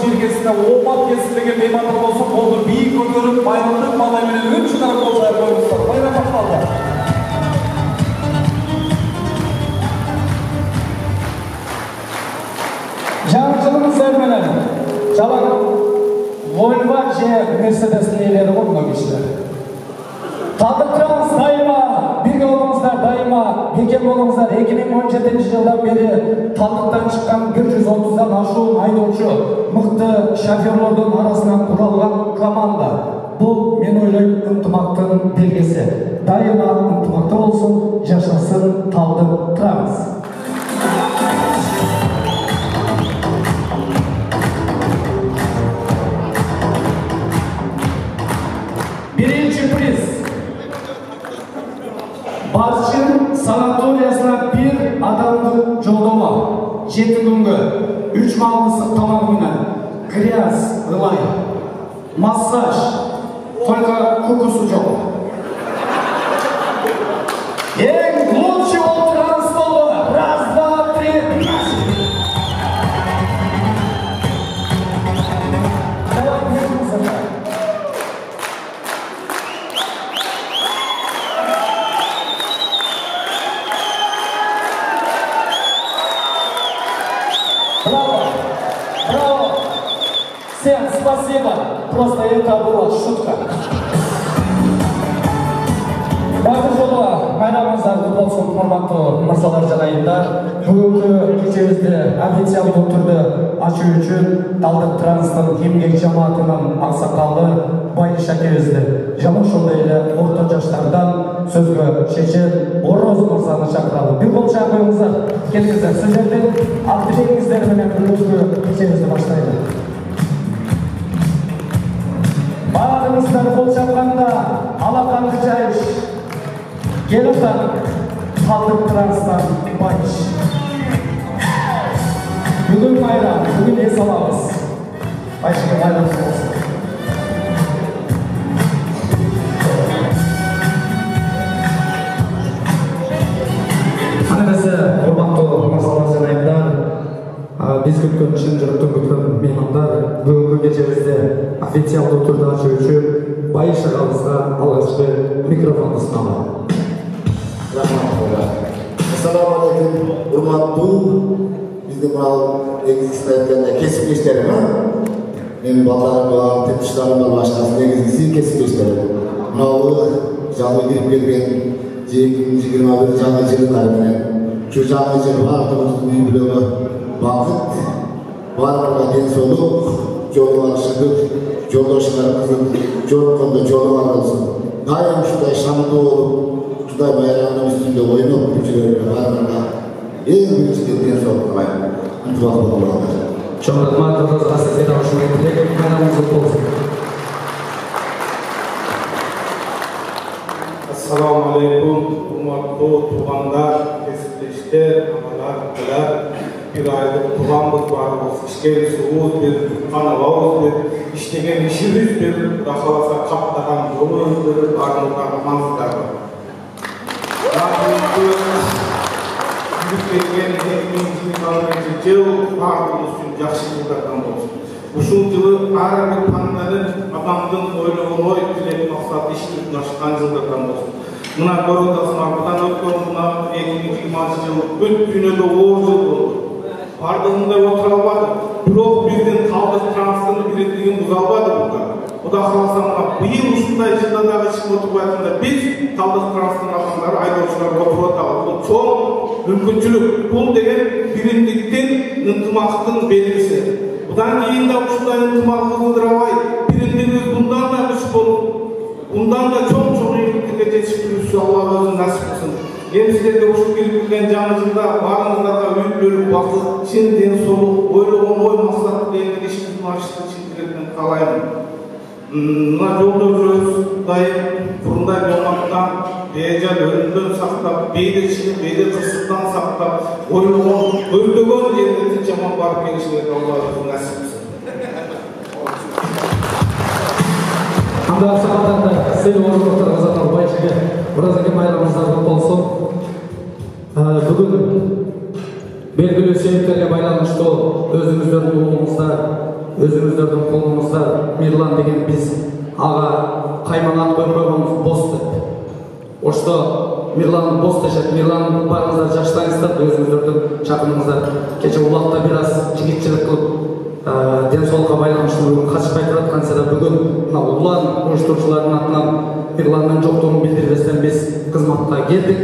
желкесіне опат кесілген меймандар болса қолды биік көтеріп байырылдық малай менен үн шығарып болса қойыңыздар. Байрам басталды. Жаңашылыңыздар менен жалаң Volvo же Mercedes'in ileri olma kişiler. Tadıklarınız daima, birge olunuzlar daima, birge olunuzlar 2017 yıldan beri tadıktan çıkan 130'dan aşığın aydoğuşu, mıhtı şoförlerden arasından kuralgan komanda. Bu men oylayım ынтымақтың belgesi. Daima ынтымақта olsun, yaşasın Taldık Trans. Birinci priz. Barçın sanatoriyasına bir adamdı жолдама. 7 күнгө 3 малысық тамағына грязь, ылай, массаж, только кукусу жоқ. Ең лучший отырған столы. Раз, два, три. Всем спасибо. Просто это была шутка. Бақыт жолы майрамыңыздар болсын, құрметті мырзалар жанайында. Бүгінгі кешемізді официалды түрде ашу үшін Талдық Транстың еңбек жамаатының ақсақалы Байыш әкемізді жаман шондай эле орта жаштардан сөзгө шешен Ороз мырзаны шақыралы. Bir қол шақырыңыздар. Келіңіздер. Сіздердің ақ тілегіңіздер менен бүгінгі кешемізді баштайды. Bağrınızdan kol çapkanda alakanlı çayış. Gel otan Taldık Trans'tan Bayış. Bugün bayram, bugün es alamız. Başka bayramız olsun. Anadası, kurbanlı masalar janayınlar. Biz күткөн чын жүрөктөн күткөн меймандар бүгүнкү кечебизде официалдуу түрдө ачуу үчүн Байыш агабызга алгачкы микрофонду сунам. Assalamu alaikum, урматтуу биздин мынау негизгисин айтканда кесиптештерим. Мен балдарым, тепиштарымдан башкасы негизгиси кесиптештерим. Мынау жаңы кирип келген 2021 жаңы жылдар менен ушу жаңы жыл баардыгыбыздын үй бүлөгө бақыт, барлығына денсаулық, жолы ашылдық, жолдашыларымыздың жолыққанда жолы болсын. Дайым шудай шамды болып, шудай байрамның үстінде ойнап жүргендерге барлығына ең біріншіден денсаулық тілеймін. Ынтымақ болыңыздар. Çok rahmat, Allah'a sizden hoşuma gitti. Bayramınız kutlu olsun. Assalamu alaikum, hurmatlı tuğanlar, kesipleşler, analar, kılar. Bir aylık tuğanlık var olsun. İşken suğuz bir, kanalağız bir, iştegen işimiz bir, rahalasa kaptagan yolumuz bir, arnılgan manzılar var. Rahmetli Yüzüklergen 2020 yıl ardımız için yaxşı yıllardan olsun. Uşul yılı her bir tanların adamdın oyluğunu etkileyen maksat işlik naşıkan yıllardan olsun. Buna korodasın arkadan ötken buna 2020 yıl bütünü de oğuz yıl oldu. Ardığında oturalmadı. Blok bizden Taldık Trans'ın biletliğin buzalmadı burada. O da kalasana bıyıl uçunday yıllardağı çıkım oturbayatında biz Taldık Trans'ın adamları aydoğuşlar oturatağı. Bu çok mümkünçülük. Bu degen birimlikten ынтымақтың belgisi. Budan keyin de uçunday ынтымағымызды dıravay. Birimliğimiz bundan da güç bolup, bundan da çok iyiliklerge yetiştirүүsü Allah özü nasip kılsın. Ben sizlerge uçup gelip bilgen canınızda barınızlarda üyütlülük, bakıt, çin, densoluk, oyluğun, oy maksatlı değerli işimizin açtığı çindirekten kalayım. Mına yolda жүрөбүз дайым фурундай болмактан бейжан өлүмдөн сактап, бейде чыгып, бейде кырсыктан сактап, ойлогон, көздөгөн жерге жаман барып келиштерге Алла өзү насип кылсын. Анда сағаттарда сені орындықтарға затар Байышеге біразаке байрамыңыздар құтты болсын. Бүгін белгілі себептерге байланышты өзіңіздердің ұлыңыздар өзүңүздөрдүн колуңузда Мирлан деген биз ага кайманат коюп койгонбуз бос деп. Ошто Мирлан бос дешет. Мирлан барыңыздар жаштайсыздар, өзүңүздөрдүн чакырыңыздар. Кече улакта бир аз жигитчилик кылып ден соолукка байланыштуу бүгүн катышпай туратканса да бүгүн мына улан уюштуруучулардын атынан Мирландын жоктугун билдирбестен биз кызматка келдик.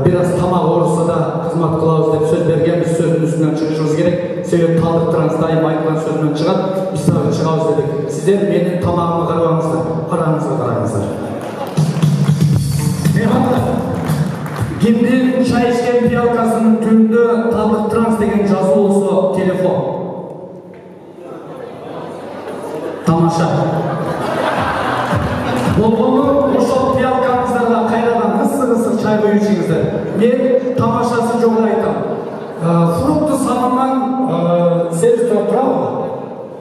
Бир аз тамак оорусса да кызмат кылабыз деп сөз бергенбиз, сөздүн үстүнөн чыгышыбыз керек. Себеби Талдык Транс дайым айткан сөзүнөн чыгат, биз дагы чыгабыз дедик. Сиздер менин тамагыма карабаңыздар, араңызга караңыздар. Меймандар, кимдин чай ичкен пиалкасынын түбүндө Талдык Транс деген жазуу болсо телефон. Тамаша. Болгону ошол пиалкаңыздарга кайрадан ысык чай коюп ичиңиздер. Мен тамашасы жок айтам. Фрукты салынган сервис турабы?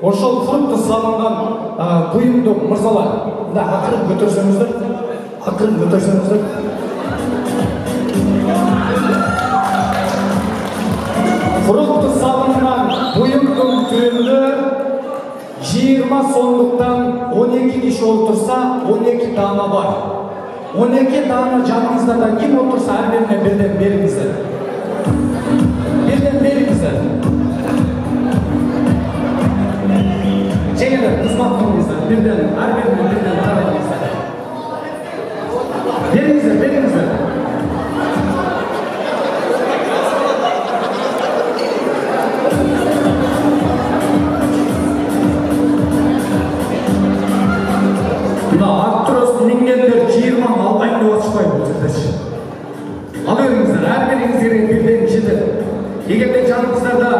Ошол фрукты салынган буюмду мырзалар, мында акырын көтөрсөңүздөр. Акырын көтөрсөңүздөр. Фрукты салынган буюмдун түбүндө 20 сомдуктан 12 киши отурса 12 дана бар. 12 дана жаныңыздарда ким отурса ар бирине бирден бериңиздер. Birden бериңиздер. Жеңилдер, кызмат кылыңыздар. Birden, ар бирине birden таратыңыздар. Бериңиздер. Актрос мингендер 20 албайм деп атышпайбы бул жердечи. Ал бериңиздер, ар бириңизге бирден жетет. Эгерде жаныңыздарда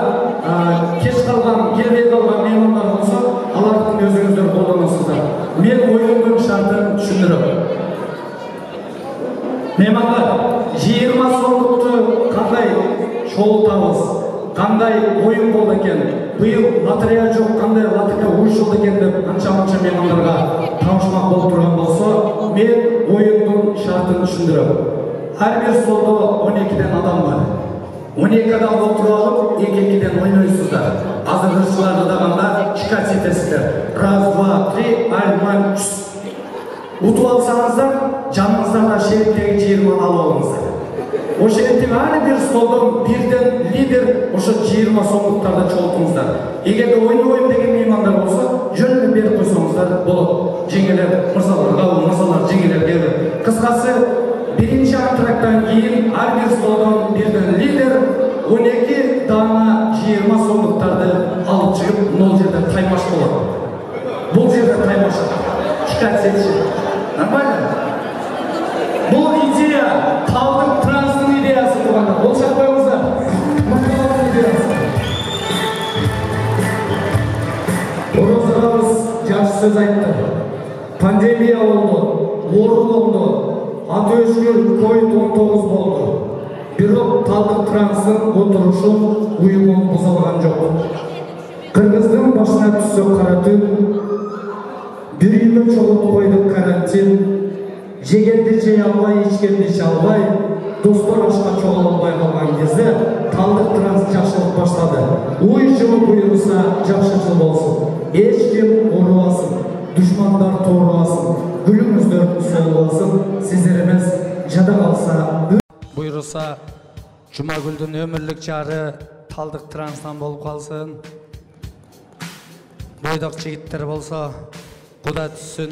кеч калган, келбей калган меймандар болсо, алардын өзүңүздөр колдоносуздар. Мен оюндун шартын түшүндүрөм. Меймандар, 20 сомдукту кандай чогултабыз, кандай оюн болду экен, быйыл лотерея жок, кандай лотока уюшулду экен деп анча-манча меймандарга таанышмак болуп турган болсо, мен оюндун шартын түшүндүрөм. Ар бир столдо 12ден адам бар. 12 адам отуруп алып, 2-2ден ойнойсуздар. Азыр ырчыларды даганда чикат этесиздер. 1, 2, 3, альман, утуп алсаңыздар, жаныңыздарда шериктеги 20 алып алыңыздар. Ошо эртең ар бир столдон бирден лидер ошо 20 сомдуктарды чогултуңуздар. Эгерде ойнойм деген меймандар болсо, жөн эле берип койсоңуздар болот. Жеңелер, мырзалар, жеңелер келди. Кыскасы, биринчи антрактан кийин ар бир столдон бирден лидер 12 дана 20 сомдуктарды алып чыгып, 0 жерде таймаш болот. Бул жерде таймаш. Чикат сетчи. Нормально? Бул идея Талдык Транстын идеясы турганда. Болшак коюңуздар. Орозабыз жаш сөз айтты. Пандемия болду, оору болду, аты өчкөн COVID-19 болду. Бирок Талдык Транстын отурушун уюмун бузалган жок. Кыргыздын башына түссө кара түн, бир үйгө чогултуп койдук карантин. Жегенди жей албай, ичкенди иче албай, достор ашка чогула албай калган кезде Талдык Транс жакшылык баштады. Уй жылы буйруса жакшы жыл болсун. Эч ким оорубасын, душмандар тоорубасын, гүлүңүздөр солбасын, сиздер эмес жада калса. Буйруса Жумагүлдүн өмүрлүк жары Талдык Транстан болуп калсын. Бойдок жигиттер болсо Куда түссүн.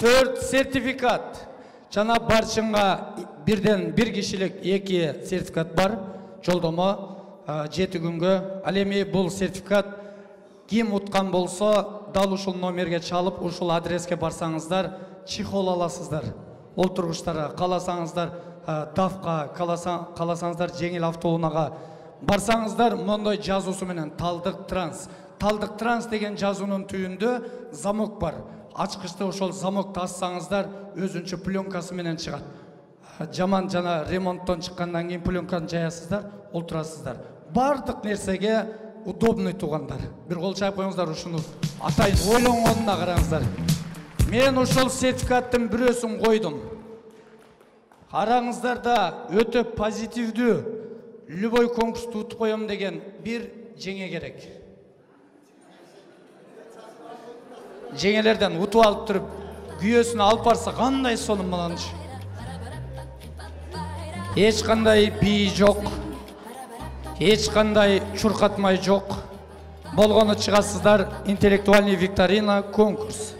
4 сертификат. Жана барчынга бирден бир кишилик 2 сертификат бар. Жолдомо 7 күнгө. Ал эми бул сертификат ким уткан болсо, дал ушул номерге чалып, ушул адреске барсаңыздар, чехол аласыздар. Олтургучтарга каласаңыздар, дафка каласаңыздар, жеңил автоунаага барсаңыздар, мондой жазуусу менен Талдык Транс. Талдык Транс деген жазуунун түбүндө замок бар. Ачкычты ошол замокты ассаңыздар, өзүнчө пленкасы менен чыгат. Жаман жана ремонттон чыккандан кийин пленканы жаясыздар, олтурасыздар. Бардык нерсеге удобный тугандар. Бир кол чайып коюңуздар, ушуну атайын ойлонгонуна караңыздар. Мен ошол сертификаттын бирөөсүн койдум. Караңыздарда өтө позитивдүү любой конкурсту утуп коем деген бир жеңе керек. жеңелерден утуп алып туруп күйөөсүн алып барса кандай сонун болончу. Эч кандай бий жок. Эч кандай чуркатмай жок. Болгону чыгасыздар, интеллектуальный викторина, конкурс.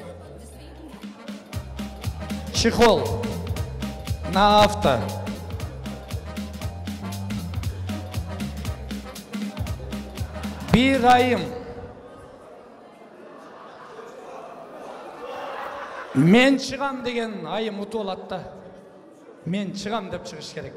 Чехол на авто. Bir ayım. Men çıgam деген ayım utu oladı da. Men çıgam деп çıkış gerek.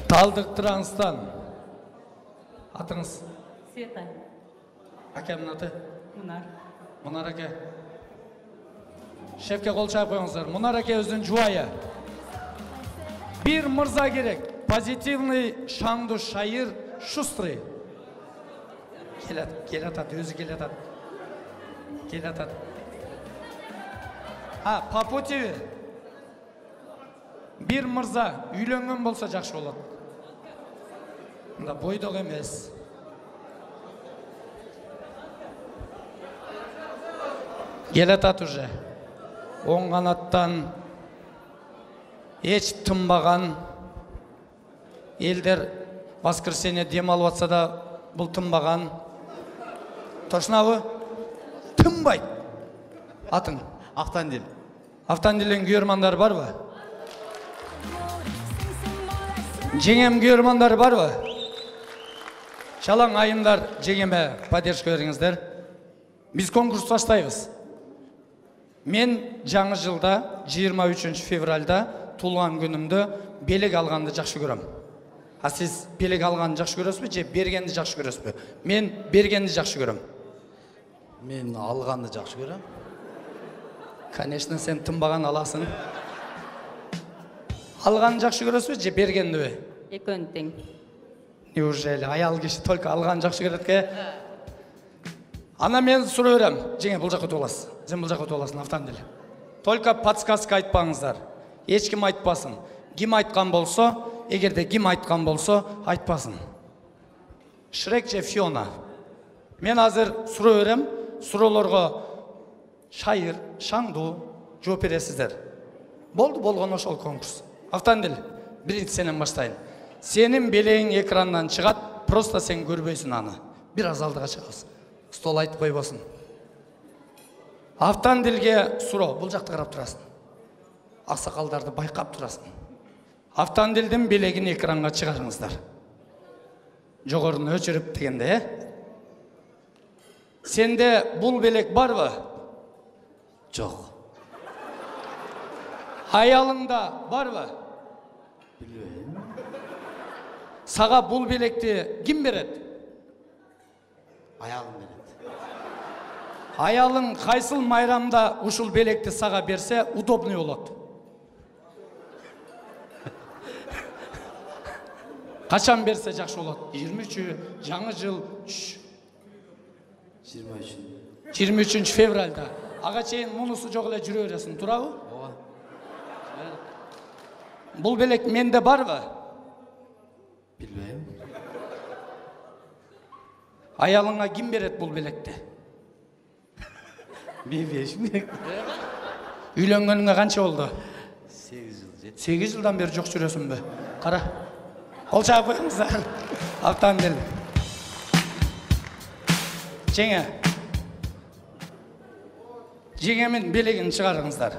Талдык Транс'tan. Atınız? Света. Akem'in adı? Мунар. Munar ake. Şefke kol çayıp koyuңuzlar. Munar ake özünün juayı. Bir mırza gerek. Позитивный, шаңду, шайыр, шустрый. Келатат, өзі келатат. Келатат. Попутеві. Bir mırza үйленген болса жақшы болады. Мында бойдық емес. Келатат уже. Оң қанаттан еш тынбаған. Елдер воскресенье демалып атса да бұл тынбаған. Точнабы? Тынбайды. Атың? Автандил. Автандилен күйермандар бар ба? Жеңем күйермандар бар ба? Шалаң айымдар жеңеме поддержка беріңіздер. Біз конкурс баштайбыз. Мен жаңы жылда 23 февральда тулған күнімді белек алғанды жақсы көрем. Сіз белек алғанды жақсы көресіз бе, же бергенді жақсы көресіз бе? Мен бергенді жақсы көрем. Мен алғанды жақсы көрем. Конечно, сен тынбаған аласың. Алғанды жақсы көресіз бе, же бергенді бе? Екеуін тең. Неужели аял киши только алғанды жақсы көреді? Ана мен сұрай берем, жеңе бұл жаққа өтіп аласыз. Сен бұл жаққа өтіп аласың, автандил. Только подсказка айтпаңыздар. Ешкім айтпасын. Ким айтқан болса, егерде ким айтқан болса, айтпасын. Шрек же Фиона. Мен азыр сұрай берем, сұрауларға шайыр, шаңду жооп бересіздер. Болды болған ошол конкурс. Автандил, биринчи сенен баштайын. Сенин белең экрандан чыгат, просто сен көрбөйсүң аны. Бир аз алдыга чыгасың. Стол айтып койбосун. Автандилге суроо, бул жакта карап турасың. Аксакалдарды байкап турасың. Автандилдин белегин экранга чыгарыңыздар. Жогорун өчүрүп дегенде, Сенде бул белек барбы? Жок. Аялыңда барбы? Билбейм. Сага бул белекти ким берет? Аялым берет. Аялың кайсыл майрамда ушул белекти сага берсе, удобный болот. Качан берсе жакшы болот? 23 жаңы жыл 23 февральда. Ага чейин мунусу жок эле жүрө бересиң, турабы? Ооба. Бул белек менде барбы? Билбейм. Аялыңа ким берет бул белекти? Мен беришмек. Үйлөнгөнүңө канча болду? 8 жыл. 8 жылдан бери жок жүрөсүңбү? Кара. Кол чаап коюңуздар. Автомобиль. Жеңе. Жеңемин белегин чыгарыңыздар.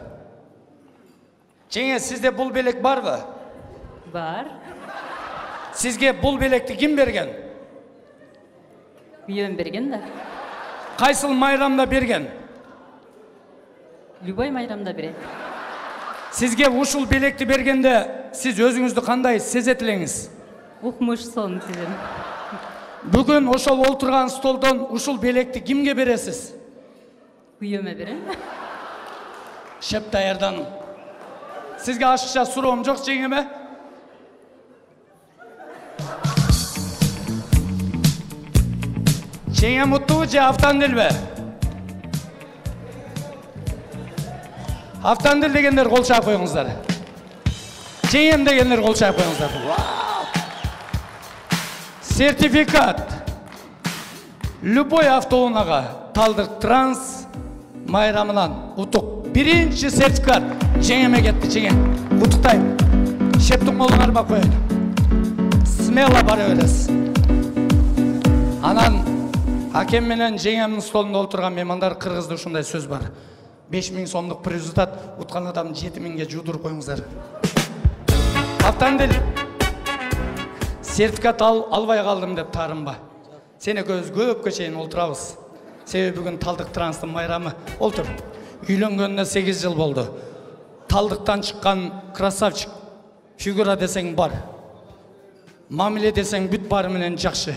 Жеңе, сизде бул белек барбы? Бар. Сизге бул белекти ким берген? Күйөөм берген да. Кайсыл майрамда берген? Любой майрамда берет. Сизге ушул белекти бергенде сиз өзүңүздү кандай сезет элеңиз? Укмуш сон сезем. Бүгүн ошол олтурган столдон ушул белекти кимге бересиз? Күйөөмө берем. Шеп даярдан. Сизге ашыкча суроом жок жеңеме? Жеңем уттубу же автомобилби? Автандил дегендер қол шап қойыңыздар. Жеңем дегендер қол шап қойыңыздар. Сертификат. Любой автоунаға Талдық Транс майрамынан ұтық. Бірінші сертификат жеңеме кетті, жеңем. Құттықтайым. Шептің қолыңарма қойды. Смело бара бересіз. Анан акем менен жеңемнің столында отырған меймандар қырғызда ушундай сөз бар. 5000 сомдық результат, ұтқан адам 7000-ге жудырып қойыңыздар. Автандил сертификат албай қалдым деп тарынба. Сен екеуіміз көпке шейін олтырабыз. Себебі бүгін Талдық Транстың майрамы. Олтыр. Үйленгеніне 8 жыл болды. Талдықтан шыққан красавчик. Фигура десең бар. Мамиле десең бүт бары менен жақшы.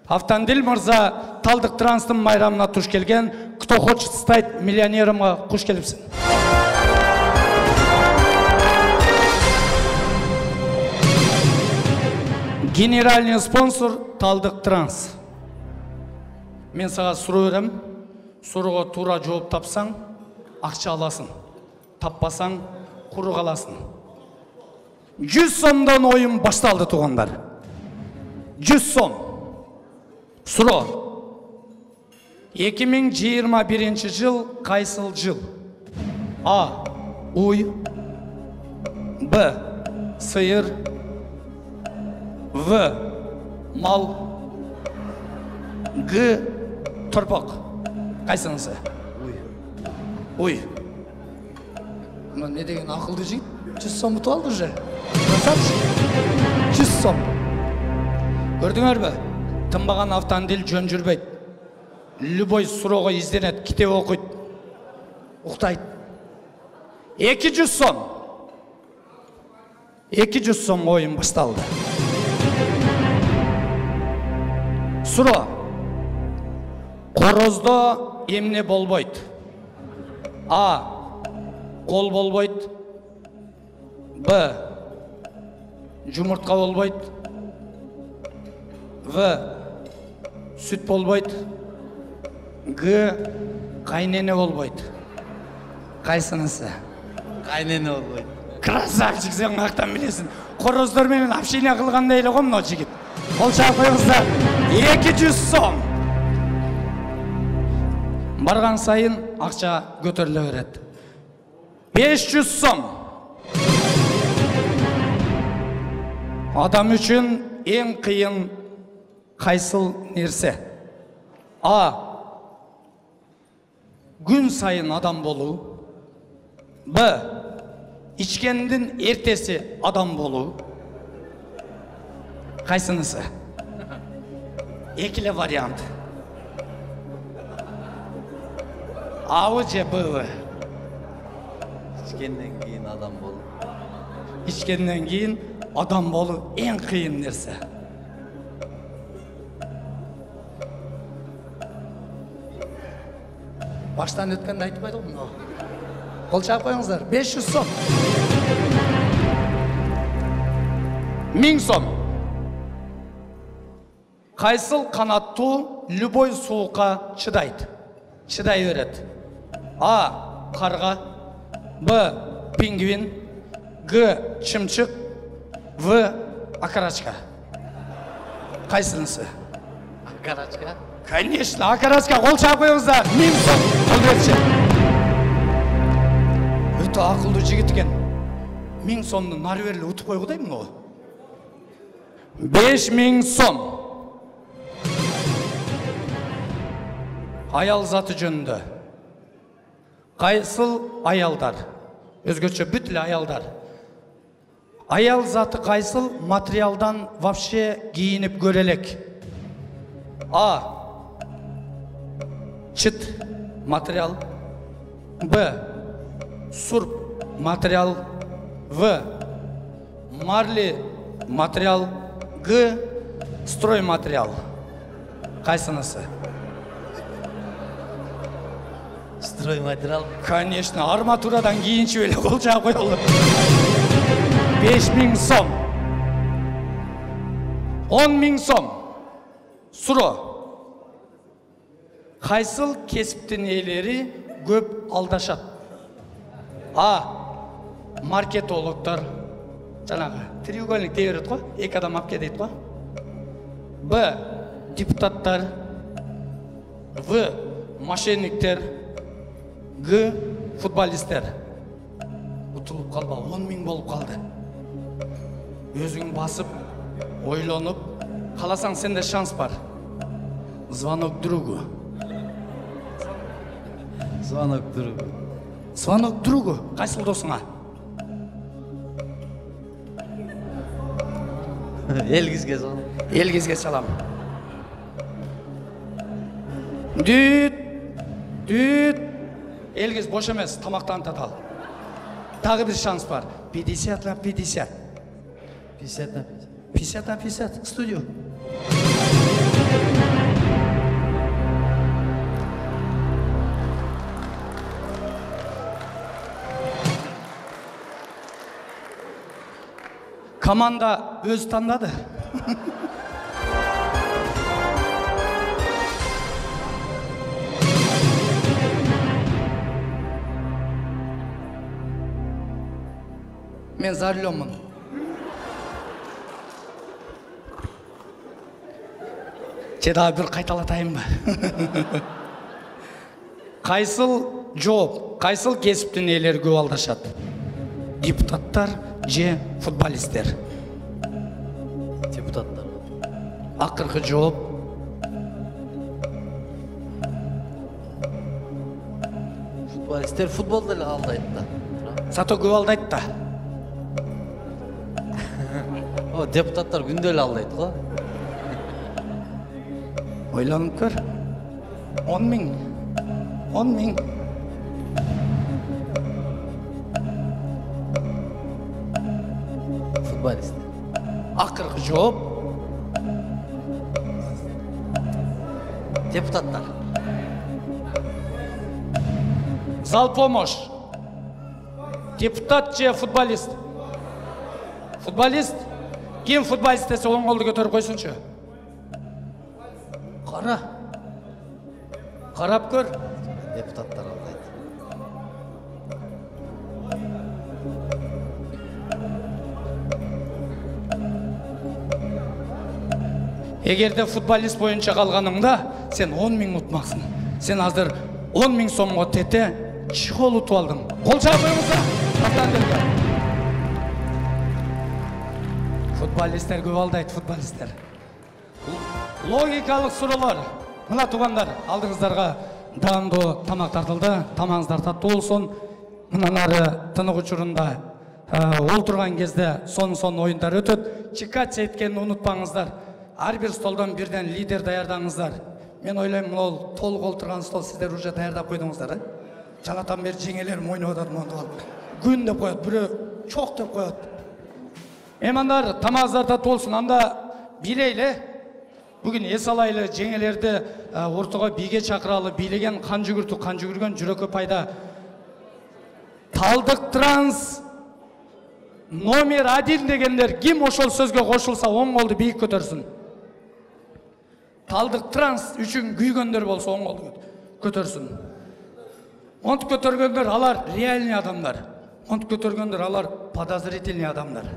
Автандил мырза Талдық Транстың майрамына туш келген. Кто хочет стать миллионером, қош келіпсің. Генеральный спонсор Талдық Транс. Мен саға сұру өрем. Сұруға тура жооп тапсаң, ақша аласың. Таппасаң, құры қаласың. 100 сомдан ойын башталды туғандар. 100 сом. Сұро. 2021 жыл қайсыл жыл? А. Уй. Б. Сыйыр. В. Мал. Г. Тұрпақ. Қайсыңызы? Уй. Не деген ақылды жейд? 100 сом ұтып алды же. 100 сом. Көрдіңер бі? Тынбаған автандил жөн жүрбейді. Любой сұроға изденет, китеп оқиды. Уқтайды. 200 сом. 200 сом ойын басталды. Сұро. Қорозда емне болбойды. А. Қол болбойды. Б. Жұмыртқа болбойды. В. Сүт болбойды. Г. Қайнене болбойды. Қайсынысы? Қайнене болбойды. Красавчик, сен қақтан білесің. Қороздар менен общение қылғанда елі ғой мынау жігіт. Қол шап қойыңыздар. 200 сом. Барған сайын ақша көтеріле береді. 500 сом. Адам үшін ең қиын қайсыл нерсе? А. Күн сайын адам болу. Б. Ичкендин ертесі адам болу. Қайсынысы? Екілі вариант. А же Б. Ичкенден кейін адам болу. Ичкенден кейін адам болу ең қиын нерсе. Баштан өткенде айтпайды ғой мынау. Қол шап қойыңыздар. 500 сом. 1000 сом. Қайсыл қанатту любой суыққа шыдайды. Шыдай береді. А. Қарға. Б. Пингвин. Г. Чымчық. В. Акарачка. Қайсынысы? Акарачка. Конечно, Акарачка. Қол шап қойыңыздар. 1000 сом. Құлбетші. Өте ақылды жігіт екен. 1000 сомды нарверлі ұтып қой құдаймын ол. 5000 сом. Аял заты жөнді. Қайсыл аялдар? Өзгөчө бүтлі аялдар. Аял заты қайсыл материалдан вообще кийинип көрелек? А. Чыт материал. Б. Сурп материал. В. Марли материал. Г. Строй материал. Қайсынысы? Строй материал. Конечно, арматурадан кийинчи беле кол жаап коелу. 5000 сом. 10.000 сом. Суро. Кайсыл кесиптин ээлери көп алдашат? А. Маркетологдар. Жанагы треугольник дей берет го, эки адам алып ке дейт го. Б. Депутаттар. В. Мошенниктер. Г. Футболисттер. Утулуп калба, 10 000 болуп калды. Өзүң басып, ойлонуп, каласаң сенде шанс бар. Звонок другу. Звонок другу. Звонок другу. Кайсыл досуңа? Элгизге звонок. Элгизге салам. Дүт. Дүт. Элгиз бош эмес, тамактанып татал. Дагы бир шанс бар. 50 на 50. 50 на 50. 50 на 50. Студию. Команда өз тандады. Мен за рулёммун. Дагы бир кайталатайынбы? Кайсыл жооп, кайсыл кесиптин ээлери көп алдашат? Депутаттар же футболисттер? Депутаттар. Акыркы жооп. Футболисттер футболду эле алдайт да. Зато көп алдайт да. О, депутаттар күндө эле алдайт го. Ойланып көр. 10 000. 10 000. Футболист. Акыркы жооп. Депутаттар. Зал помощь. Депутат же футболист? Футболист? Ким футболист десе оң колду көтөрүп койсунчу. Кара. Карап көр. Депутаттар алдайт. Эгерде футболист боюнча калганыңда, сен 10 000 утмаксың. Сен азыр 10 000 сомго тете чехол утуп алдың. Кол чаап коюңуздар. Футболисттер көп алдайт, футболисттер. Логикалык суроолор. Мына туугандар, алдыңыздарга даамдуу тамак тартылды. Тамагыңыздар таттуу болсун. Мындан ары тынык учурунда олтурган кезде сон оюндар өтөт. Чикать эткенди унутпаңыздар. Ар бир столдон бирден лидер даярдаңыздар. Мен ойлойм, ол толук олтурган стол сиздер уже даярдап койдуңуздар, Жанатан бери жеңелерим ойноп атат монтуп алып. Күн деп коет, бирөө чок деп коет. Эмандар, тамагыңыздар таттуу болсун. Анда бийлейле. Бүгүн эс алайлы жеңелерди ортого бийге чакыралы. Бийлеген кан жүгүргөн жүрөккө пайда. Талдык Транс номер 1 дегендер ким ошол сөзгө кошулса оң колду бийик көтөрсүн. Талдык Транс үчүн күйгөндөр болсо оң колду көтөрсүн. Монтуп көтөргөндөр алар реальный адамдар. Монтуп көтөргөндөр алар подозрительный адамдар.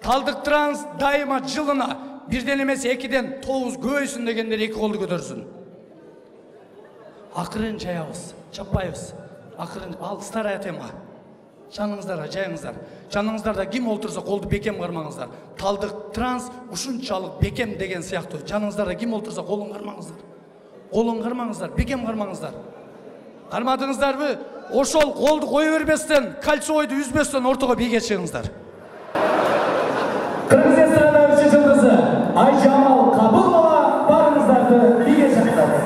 Талдык Транс дайыма жылына бирден эмес 2ден 9 көйсүн дегендер 2 колду көтөрсүн. Акырын жаябыз, чаппайбыз. Акырын ал старая тема. Жаныңыздарга жайыңыздар. Жаныңыздарда ким олтурса колду бекем кармаңыздар. Талдык Транс ушунчалык бекем деген сыяктуу. Жаныңыздарда ким олтурса колун кармаңыздар. Колун кармаңыздар, бекем кармаңыздар. Кармадыңыздарбы? Ошол колду кое бербестен, кольцойду үзбестен ортого бийге чыгыңыздар. Кыргыз эстрадасынын үчүнчү жылдызы Айжамал Кабылова барыңыздарды бийге чакырат.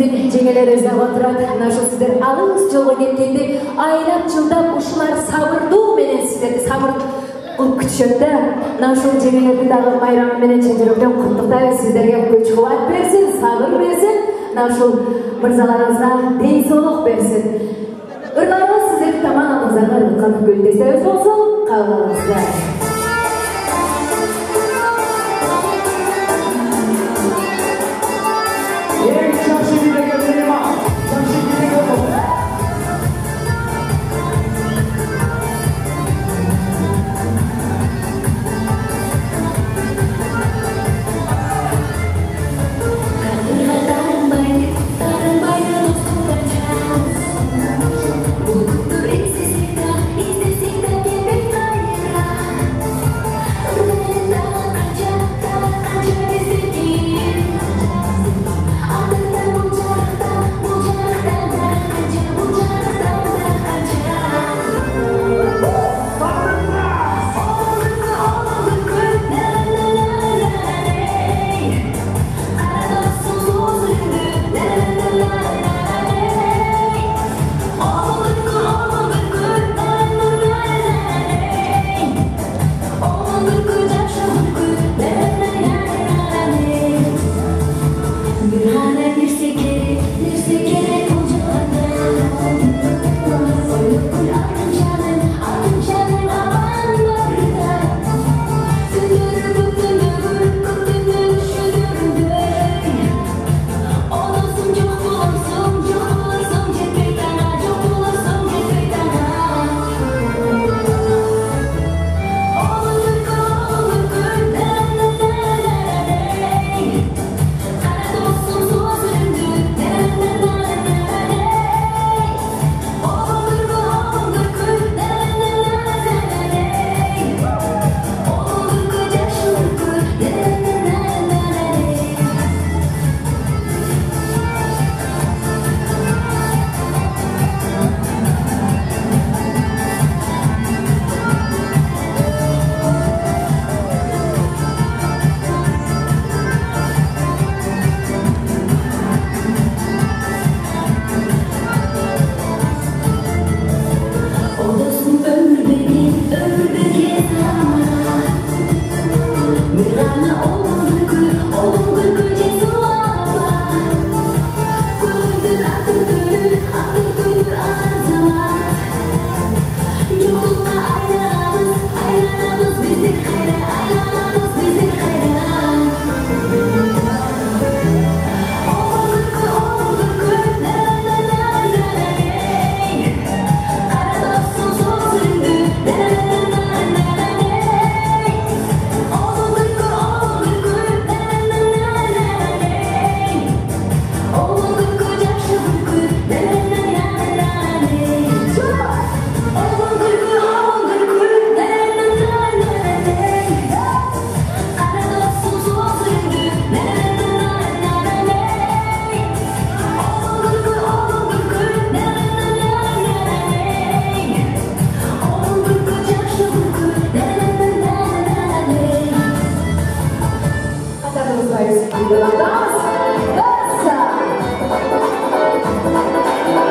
биздин жеңелерибиз отурат. Мына ушул сиздер алыс жолго кеткенде айлап жылдап ушулар сабырдуу менен сиздерди сабыр кылып күтүшөт да. Мына ушул жеңелерди дагы майрамы менен чын жүрөктөн куттуктайбыз. Сиздерге күч кубат берсин, сабыр берсин. Мына ушул мырзаларыбызга ден соолук берсин. Ырларыбыз сиздердин тамагыңыздарга ылган көңүлдөсөбүз болсун. Кабыл алыңыздар.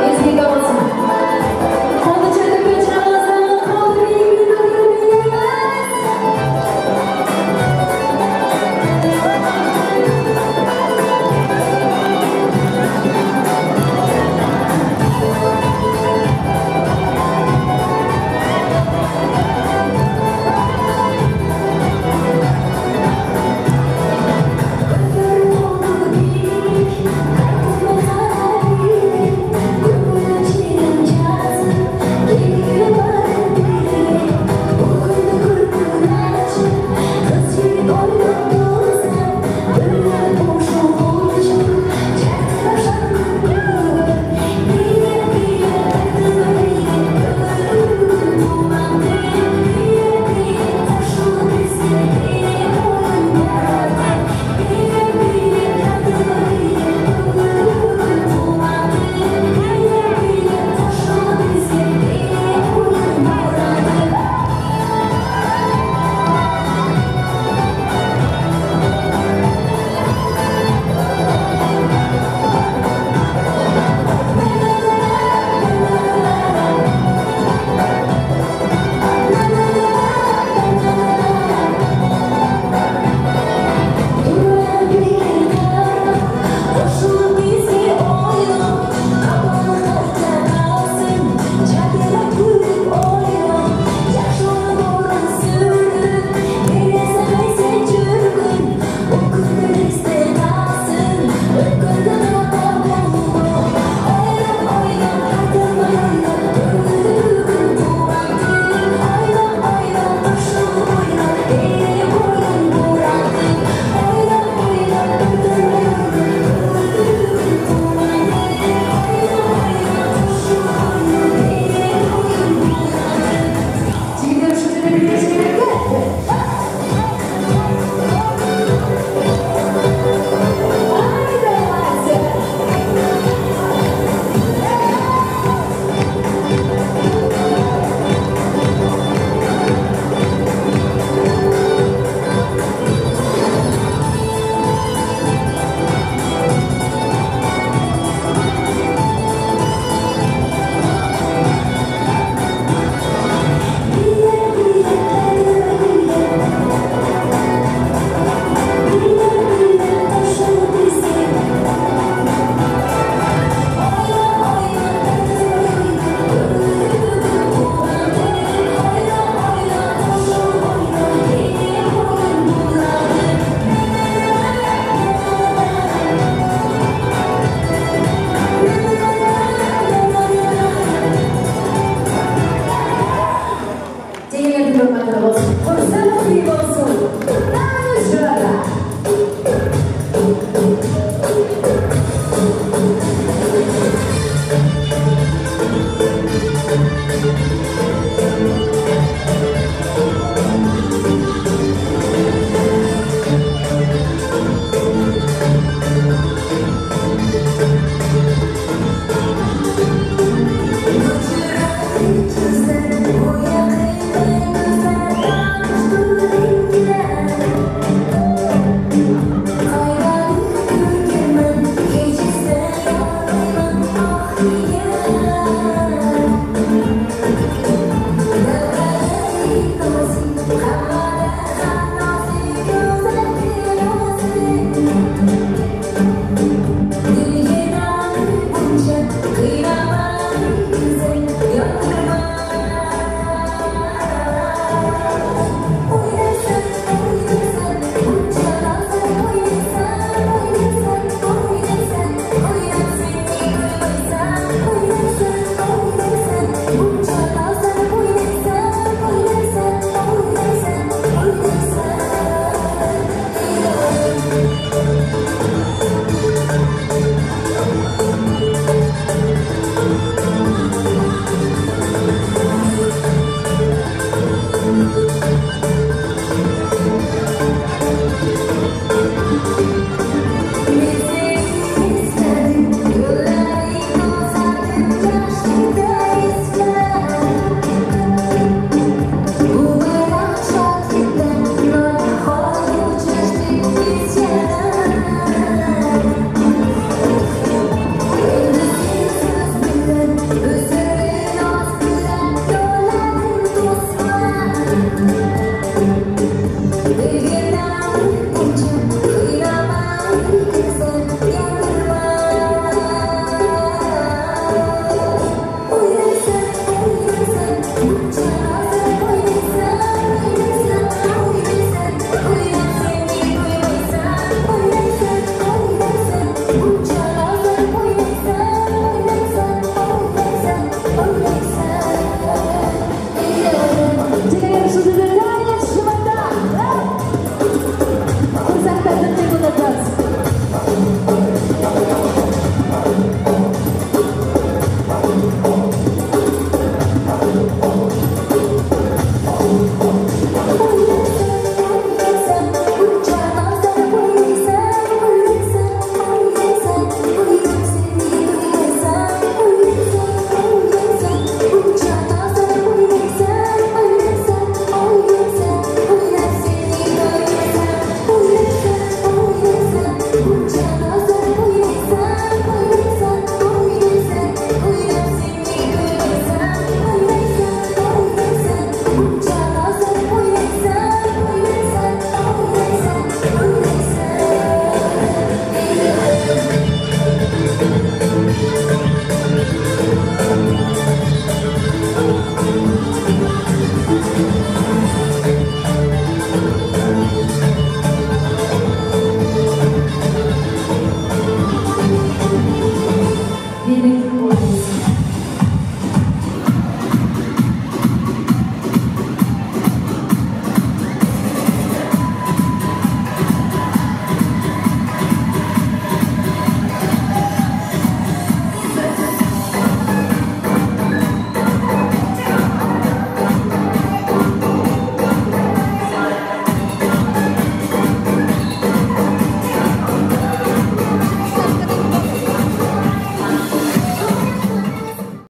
Ezgi Davos